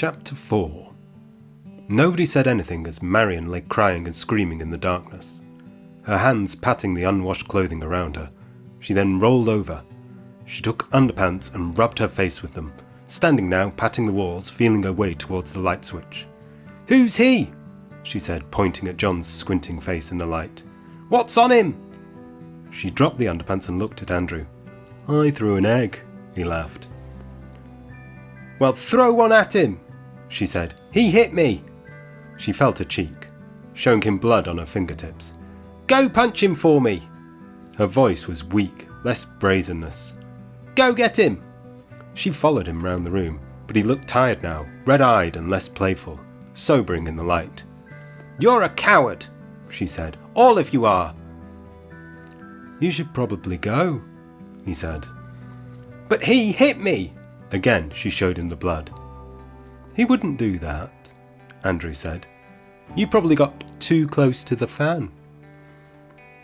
Chapter 4. Nobody said anything as Marion lay crying and screaming in the darkness, her hands patting the unwashed clothing around her. She then rolled over. She took underpants and rubbed her face with them, standing now patting the walls, feeling her way towards the light switch. "Who's he?" she said, pointing at John's squinting face in the light. "What's on him?" She dropped the underpants and looked at Andrew. "I threw an egg," he laughed. "Well, throw one at him," she said. "He hit me." She felt her cheek, showing him blood on her fingertips. "Go punch him for me." Her voice was weak, less brazenness. "Go get him." She followed him round the room, but he looked tired now, red-eyed and less playful, sobering in the light. "You're a coward," she said. "All of you are." "You should probably go," he said. "But he hit me." Again she showed him the blood. "He wouldn't do that," Andrew said. "You probably got too close to the fan."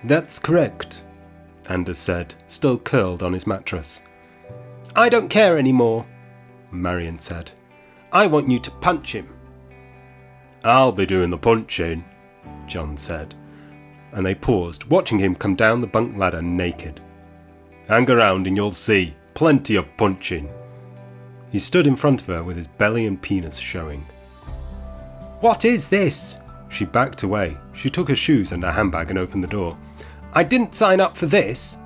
"That's correct," Anders said, still curled on his mattress. "I don't care anymore," Marion said. "I want you to punch him." "I'll be doing the punching," John said, and they paused, watching him come down the bunk ladder naked. "Hang around and you'll see. Plenty of punching." He stood in front of her with his belly and penis showing. "What is this?" She backed away. She took her shoes and her handbag and opened the door. "I didn't sign up for this."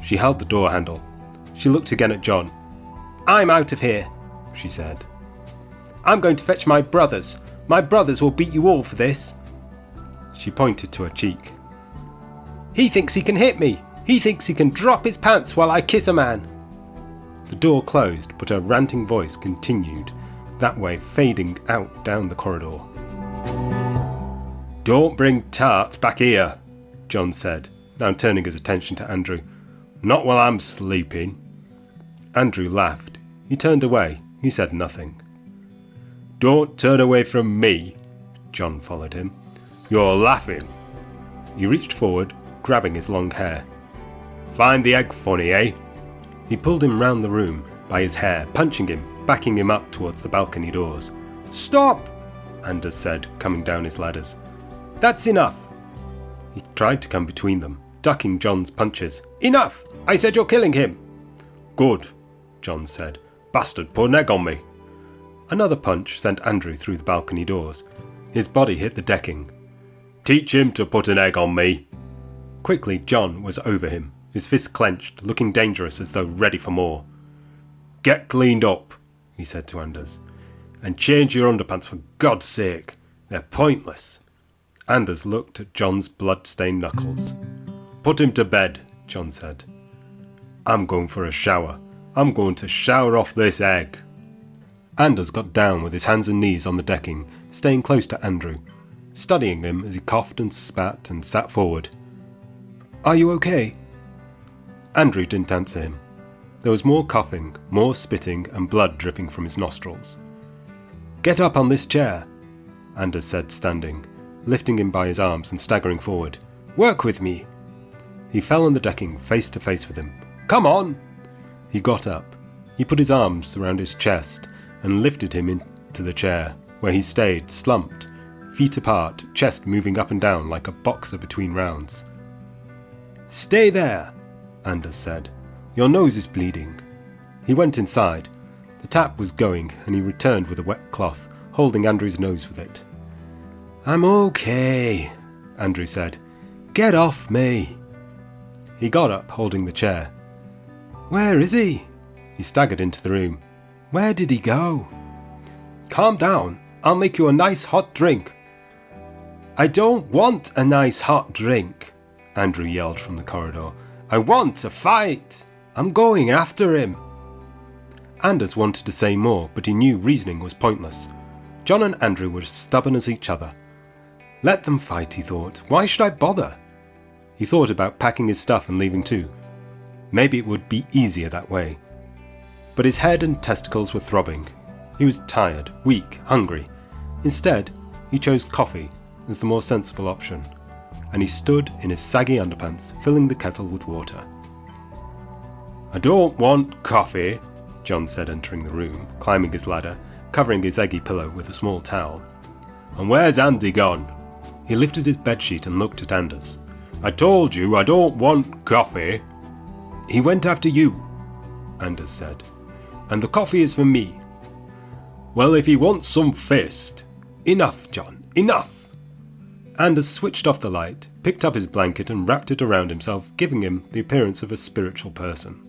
She held the door handle. She looked again at John. "I'm out of here," she said. "I'm going to fetch my brothers. My brothers will beat you all for this." She pointed to her cheek. "He thinks he can hit me. He thinks he can drop his pants while I kiss a man." The door closed, but her ranting voice continued, that way fading out down the corridor. "Don't bring tarts back here," John said, now turning his attention to Andrew. "Not while I'm sleeping." Andrew laughed. He turned away. He said nothing. "Don't turn away from me." John followed him. "You're laughing." He reached forward, grabbing his long hair. "Find the egg funny, eh?" He pulled him round the room by his hair, punching him, backing him up towards the balcony doors. "Stop!" Anders said, coming down his ladders. "That's enough." He tried to come between them, ducking John's punches. "Enough! I said you're killing him." "Good," John said. "Bastard put an egg on me." Another punch sent Andrew through the balcony doors. His body hit the decking. "Teach him to put an egg on me." Quickly, John was over him, his fists clenched, looking dangerous as though ready for more. "Get cleaned up," he said to Anders. "And change your underpants for God's sake. They're pointless." Anders looked at John's blood-stained knuckles. "Put him to bed," John said. "I'm going for a shower. I'm going to shower off this egg." Anders got down with his hands and knees on the decking, staying close to Andrew, studying him as he coughed and spat and sat forward. "Are you okay?" Andrew didn't answer him. There was more coughing, more spitting, and blood dripping from his nostrils. "Get up on this chair," Anders said, standing, lifting him by his arms and staggering forward. "Work with me." He fell on the decking, face to face with him. "Come on!" He got up. He put his arms around his chest and lifted him into the chair, where he stayed, slumped, feet apart, chest moving up and down like a boxer between rounds. "Stay there," Anders said. "Your nose is bleeding." He went inside. The tap was going, and he returned with a wet cloth, holding Andrew's nose with it. "I'm okay," Andrew said. "Get off me." He got up, holding the chair. "Where is he?" He staggered into the room. "Where did he go?" "Calm down. I'll make you a nice hot drink." "I don't want a nice hot drink," Andrew yelled from the corridor. "I want to fight. I'm going after him." Anders wanted to say more, but he knew reasoning was pointless. John and Andrew were as stubborn as each other. Let them fight, he thought. Why should I bother? He thought about packing his stuff and leaving too. Maybe it would be easier that way. But his head and testicles were throbbing. He was tired, weak, hungry. Instead, he chose coffee as the more sensible option, and he stood in his saggy underpants, filling the kettle with water. "I don't want coffee," John said, entering the room, climbing his ladder, covering his eggy pillow with a small towel. "And where's Andy gone?" He lifted his bedsheet and looked at Anders. "I told you I don't want coffee." "He went after you," Anders said. "And the coffee is for me." "Well, if he wants some fist." "Enough, John, enough." Anders switched off the light, picked up his blanket and wrapped it around himself, giving him the appearance of a spiritual person.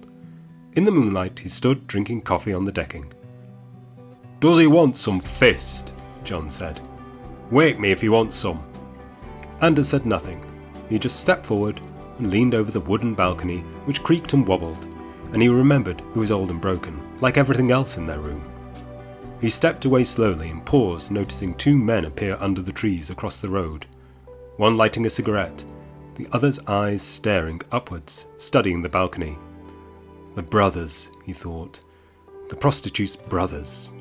In the moonlight, he stood drinking coffee on the decking. "Does he want some fist?" John said. "Wake me if he wants some." Anders said nothing. He just stepped forward and leaned over the wooden balcony, which creaked and wobbled, and he remembered it was old and broken, like everything else in their room. He stepped away slowly and paused, noticing two men appear under the trees across the road, one lighting a cigarette, the other's eyes staring upwards, studying the balcony. The brothers, he thought. The prostitute's brothers.